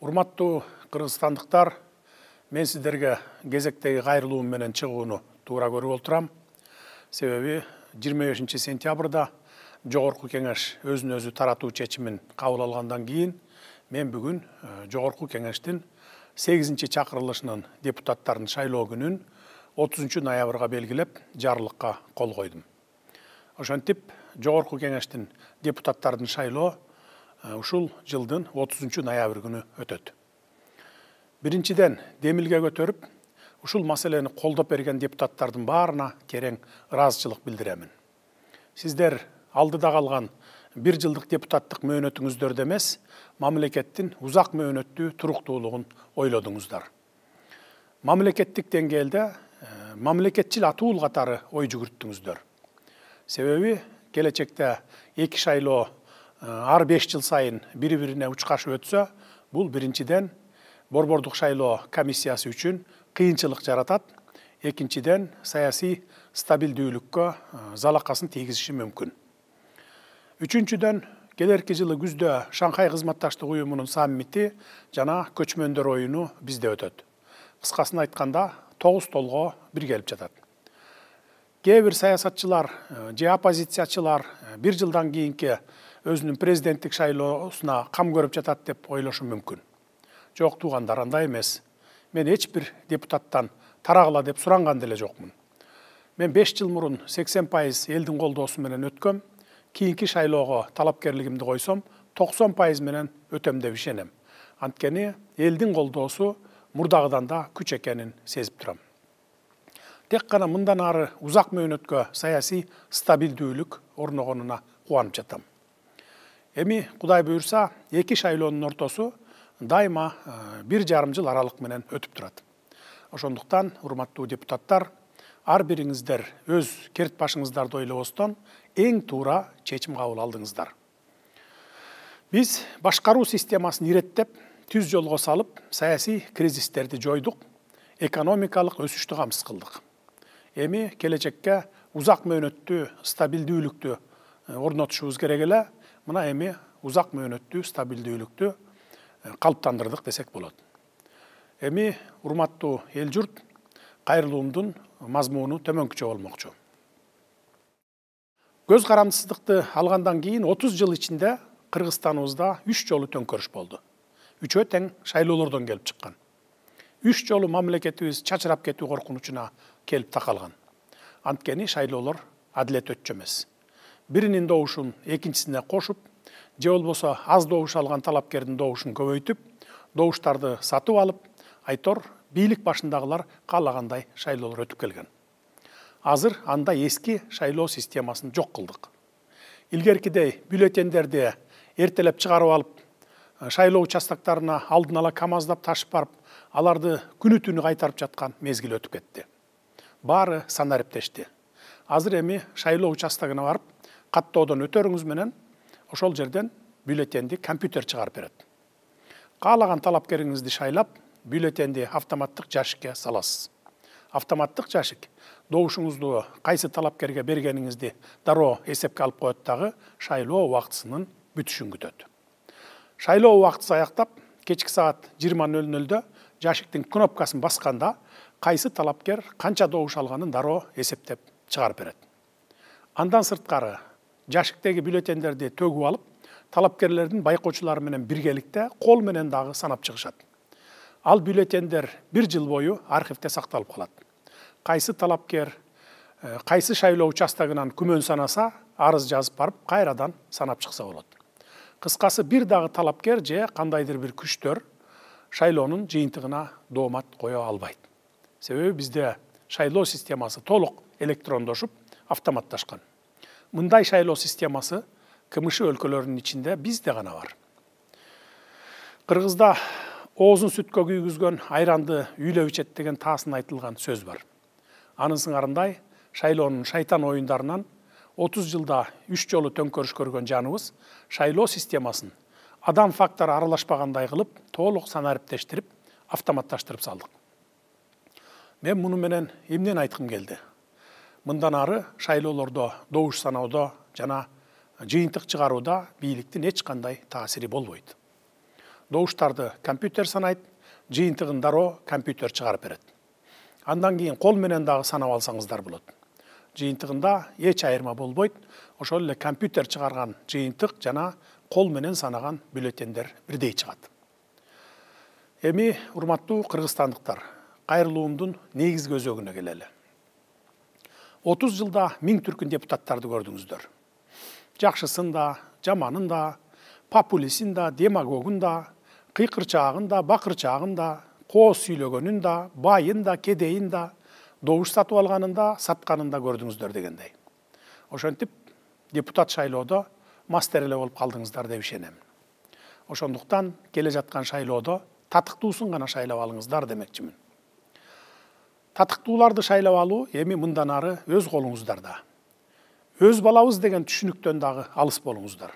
Урматтуу кыргызстандыктар, мен сиздерге кезектеги кайрылуум менен чыгууну туура көрүп отурам. Себеби 25 сентябрда Жогорку Кеңеш өзүн өзү таратуу чечимин кабыл алгандан кийин мен бүгүн Жогорку Кеңештин 8 чакырылышынын депутаттарын шайлоо күнүн 30 ноябрга белгилеп, жарлыкка кол койдум. Ошентип, Жогорку Кеңештин депутаттарын шайлоо ушул жылдын 30 ноябрь күнү өтөт. Биринчиден демилге көтөрүп, ушул маселени колдоп берген депутаттардын баарына терең ыраазычылык билдиремин. Сиздер алдыда калган 1 жылдык депутаттык мөөнөтүңүздөрдө эмес, мамлекеттин узак мөөнөттүү туруктуулугун ойлодуңуздар. Мамлекеттик деңгээлде мамлекетчил атуул катары ой жүгүрттүңүздөр. Себеби келечекте эки шайлоо ар 5 жыл сайын бири-бирине учкашып өтсө, бул биринчиден борбордук шайлоо комиссиясы үчүн кыйынчылык жаратат, экинчиден саясий стабилдүүлүккө залакасын тийгизиши мүмкүн. Үчүнчүдөн келерки жылы күздө Шанхай кызматташтык уюмунун саммити жана көчмөндөр оюну бизде өтөт. Кыскасын айтканда 9 толго бир келип жатат. Кээ бир саясатчылар же оппозициячылар 1 жылдан кийинки өзүнүн президенттик шайлоосуна кам көрүп жатат деп ойлошу мүмкүн. Жок туугандар, андай эмес. Мен эч бир депутаттан тарагыла деп суранган деле жокмун. Мен 5 жыл мурун 80% элдин колдоосу менен өткөм. Кийинки шайлоого талапкерлигимди койсом, 90% менен өтөм деп ишенем. Анткени элдин колдоосу мурдагыдан да күч экенин сезип турам. Тек гана мындан ары узак мөөнөткө саясий стабилдүүлүк орногонуна кубанып жатам. Эми Кудай буйрса, эки шайлоонун ортосу дайыма 1,5 жыл аралык менен өтүп турат. Ошондуктан, урматтуу депутаттар, ар бириңиздер өз керт башыңыздарды ойлобостон эң туура чечим кабыл алдыңыздар. Биз башкаруу системасын иреттеп, түз жолго салып, саясий кризистерди жойдук, экономикалык өсүштү камсыз кылдык. Эми келечекке узак мөөнөттүү стабилдүүлүктү орнотушубуз керек эле. Мына эми узак мөөнөттүү стабилдүүлүктү калыптандырдык десек болот. Эми урматтуу эл журт, кайрылуумдун мазмуну төмөнкүчө болмокчу. Көз карандысыздыкты алгандан кийин 30 жыл ичинде Кыргызстаныбызда 3 жолу төңкөрүш болду. Үчөө тең шайлоолордон келип чыккан. 3 жолу мамлекетибиз чачырап кетүү коркунучуна келип такалган. Анткени шайлоолор адилет өтчү эмес. Биринин добушун экинчисине кошуп, же болбосо аз добуш алган талапкердин добушун көбөйтүп, добуштарды сатып алып, айтор бийлик башындагылар каалагандай шайлоолор өтүп келген. Азыр анда эски шайлоо системасын жок кылдык. Илгеркидей бюллетендерди эртелеп чыгарып алып, шайлоо участоктарына алдын ала камаздап ташып барып, аларды күнү-түнү кайтарып жаткан мезгил өтүп кетти. Баары санариптешти. Азыр эми шайлоо участогуна барып, каттоодон өтөрүңүз менен ошол жерден бюллетенди компьютер чыгарып берет. Каалаган талапкериңизди шайлап, бюллетенди автоматтык жашикке саласыз. Автоматтык жашик добушуңузду кайсы талапкерге бергениңизди дароо эсепке алып коет дагы, шайлоо убактысынын бүтүшүн күтөт. Шайлоо убактысы аяктап, кечки саат 20:00-дө жашиктин кнопкасын басканда, кайсы талапкер канча добуш алганын дароо эсептеп чыгарып берет. Андан сырткары жашиктеги бюллетендерди төгүп алып, талапкерлердин байкоочулары менен биргеликте кол менен дагы санап чыгышат. Ал бюллетендер 1 жыл бою архивде сакталып калат. Кайсы талапкер, кайсы шайлоо участогунан күмөн санаса, арыз жазып барып, кайрадан санап чыкса болот. Кыскасы, бир дагы талапкер же кандайдыр бир күчтөр шайлоонун жыйынтыгына доомат кое албайт. Себеби бизде шайлоо системасы толук электрондошуп, автоматташкан. Мындай шайлоо системасы КМШ өлкөлөрүнүн ичинде бизде гана бар. Кыргызда оозун сүткө күйгүзгөн айранды үйлөп ичет деген таасын айтылган сөз бар. Анын сыңарындай шайлоонун шайтан оюндарынан 30 жылда 3 жолу төңкөрүш көргөн жаныбыз шайлоо системасын адам фактору аралашпагандай кылып, толук санариптештирип, автоматташтырып салдык. Мен муну менен эмнени айткым келди? Мындан ары шайлоолордо добуш саноодо жана жыйынтык чыгарууда бийликтин эч кандай таасири болбойт. добуштарды компьютер санайт, жыйынтыгын дароо компьютер чыгарып берет. Андан кийин кол менен дагы санап алсаңыздар болот. Жыйынтыгында эч айырма болбойт. Ошол эле компьютер чыгарган жыйынтык жана кол менен санаган бюллетендер бирдей чыгат. Эми урматтуу кыргызстандыктар, кайрылуумдун негизги өзөгүнө келели. 30 жылда 1000 түркүн депутаттарды көрдүңүздөр. Жакшысын да, жаманын да, популистин да, демагогун да, кыйкырчаагын да, бакырчаагын да, кооз сүйлөгөнүн да, байын да, кедейин да, добуш сатып алганын да, сатканын да көрдүңүздөр дегендей. Ошентип депутат шайлоодо мастер эле болуп калдыңыздар деп ишенем. Ошондуктан келе жаткан шайлоодо татыктуусун гана шайлап алыңыздар демекчимин. Татыктууларды шайлап алуу эми мындан ары өз колуңуздарда. Өз балабыз деген түшүнүктөн дагы алыс болуңуздар.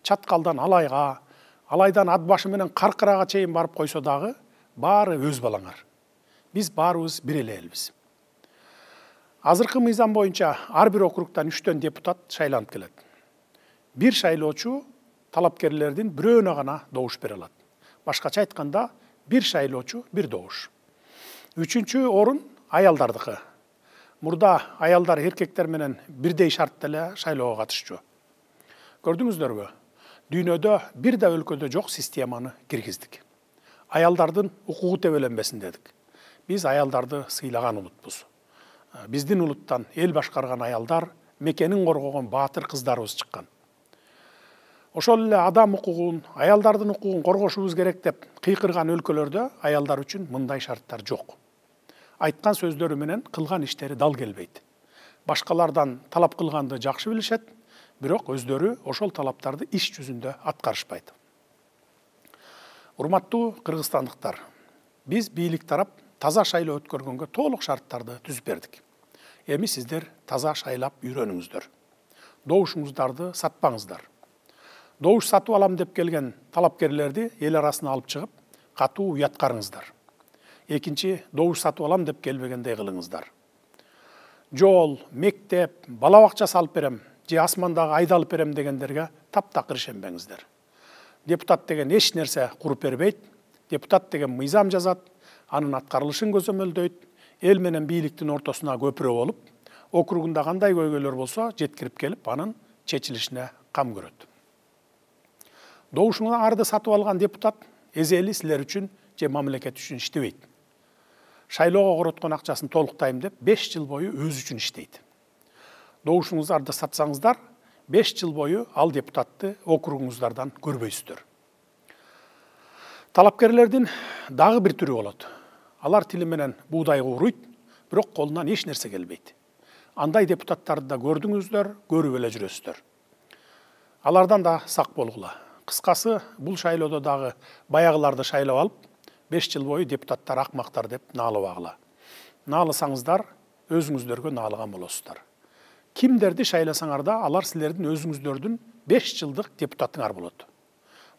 Чаткалдан алайга, алайдан ат башы менен каркырага чейин барып койсо дагы баары өз балаңар. Биз баарыбыз бир эле элбиз. Азыркы мыйзам боюнча ар бир округтан 3төн депутат шайланып келет. Бир шайлоочу талапкерлердин бирөөнө гана добуш бере алат. Башкача айтканда, бир шайлоочу бир добуш. Үчүнчү орун аялдардыкы. Мурда аялдар эркектер менен бирдей шартта эле шайлоого катышчу. Көрдүңүздөрбү? Дүйнөдө бир да өлкөдө жок системаны киргиздик. Аялдардын укугу тебеленбесин дедик. Биз аялдарды сыйлаган улутпуз. Биздин улуттан эл башкарган аялдар мекенин коргогон баатыр кыздарыбыз чыккан. Ошол эле адам укугун, аялдардын укугун коргошубуз керек деп кыйкырган өлкөлөрдө аялдар үчүн мындай шарттар жок. Айткан сөздөрү менен кылган иштери дал келбейт. Башкалардан талап кылганды жакшы билишет, бирок өздөрү ошол талаптарды иш жүзүндө аткарышпайт. Урматтуу кыргызстандыктар, биз бийлик тарап таза шайлоо өткөргөнгө толук шарттарды түзүп бердик. Эми сиздер таза шайлап үйрөнүңүздөр. Добушуңуздарды сатпаңыздар. Добуш сатып алам деп келген талапкерлерди эл арасына алып чыгып, катуу уяткарыңыздар. Экинчи, добуш сатып алам деп келбегендей кылыңыздар. Жол, мектеп, бала бакча салып берем, же асмандагы айды алып берем дегендерге таптакыр ишенбеңиздер. Депутат деген эч нерсе куруп бербейт, депутат деген мыйзам жазат, анын аткарылышын көзөмөлдөйт, эл менен бийликтин ортосуна көпүрө болуп, округунда кандай көйгөйлөр болсо жеткирип келип, анын чечилишине кам көрөт. Добушуңарды сатып алган депутат эзели силер үчүн же мамлекет үчүн иштебейт. Шайлоого короткон акчасын толуктайм деп 5 жыл бою өзү үчүн иштейт. Добушуңуздарды сатсаңыздар, 5 жыл бою ал депутатты округуңуздардан көрбөйсүздөр. Талапкерлердин дагы бир түрү болот. Алар тили менен буудай кууруйт, бирок колунан эч нерсе келбейт. Андай депутаттарды да көрдүңүздөр, көрүп эле жүрөсүздөр. Алардан да сак болгула. Кыскасы, бул шайлоодо дагы баягыларды шайлап алып, 5 жыл бою депутаттар акмактар деп наалабагыла. Наалысаңыздар, өзүңүздөргө наалыган болосуздар. Кимдерди шайласаңар да, алар силердин өзүңүздөрдүн 5 жылдык депутатыңар болот.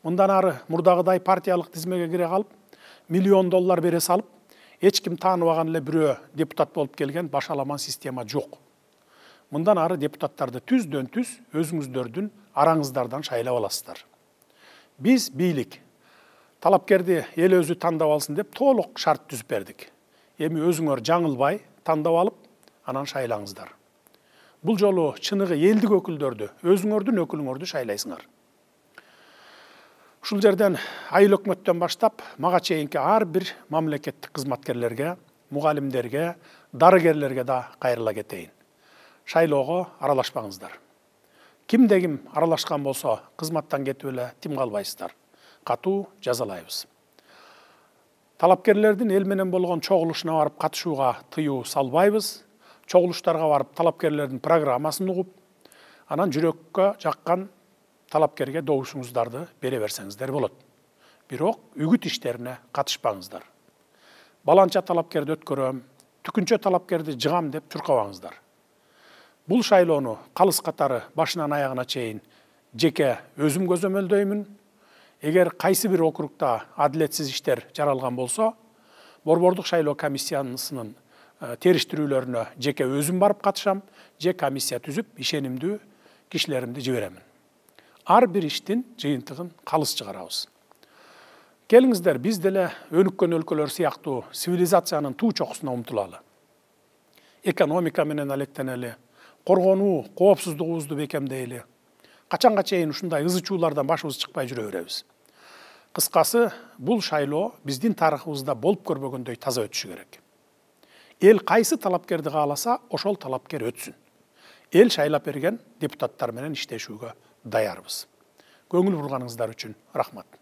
Мындан ары мурдагыдай партиялык тизмеге кире калып, $1 миллион бере салып, эч ким тааныбаган эле бирөө депутат болуп келген башаламан система жок. Мындан ары депутаттарды түздөн түз өзүңүздөрдүн араңыздардан шайлап аласыздар. Биз бийлик талапкерди эл өзү тандап алсын деп толук шарт түзүп бердик. Эми өзүңөр жаңылбай тандап алып, анан шайлаңыздар. Бул жолу чыныгы элдик өкүлдөрдү, өзүңөрдүн өкүлүңөрдү шайлайсыңар. Ушул жерден айыл өкмөттөн баштап, мага чейинки ар бир мамлекеттик кызматкерлерге, мугалимдерге, дарыгерлерге да кайрыла кетейин. Шайлоого аралашпаңыздар. Кимде ким аралашкан болсо, кызматтан кетип эле тим калбайсыздар. Катуу жазалайбыз. Талапкерлердин эл менен болгон чогулушуна барып катышууга тыюу салбайбыз. Чогулуштарга барып талапкерлердин программасын угуп, анан жүрөккө жаккан талапкерге добушуңуздарды бере берсеңиздер болот. Бирок үгүт иштерине катышпаңыздар. Баланча талапкерди өткөрөм, түкүнчө талапкерди жыгам деп чуркабаңыздар. Бул шайлоону калыс катары башынан аягына чейин жеке өзүм көзөмөлдөймүн. Эгер кайсы бир округда адилетсиз иштер жаралган болсо, борбордук шайлоо комиссиясынын териштирүүлөрүнө жеке өзүм барып катышам, же комиссия түзүп, ишенимдүү кишилеримди жиберемин. Ар бир иштин жыйынтыгын калыс чыгарабыз. Келиңиздер, биз деле өнүккөн өлкөлөр сыяктуу цивилизациянын туу чокусуна умтулалы. Экономика менен алектенели, коргонуу, коопсуздугубузду бекемдейли. Качанга чейин ушундай ызы-чуулардан башыбыз чыкпай жүрө беребиз. Кыскасы, бул шайлоо биздин тарыхыбызда болуп көрбөгөндөй таза өтүшү керек. Эл кайсы талапкерди кааласа, ошол талапкер өтсүн. Эл шайлап берген депутаттар менен иштешүүгө даярбыз. Көңүл бурганыңыздар үчүн рахмат.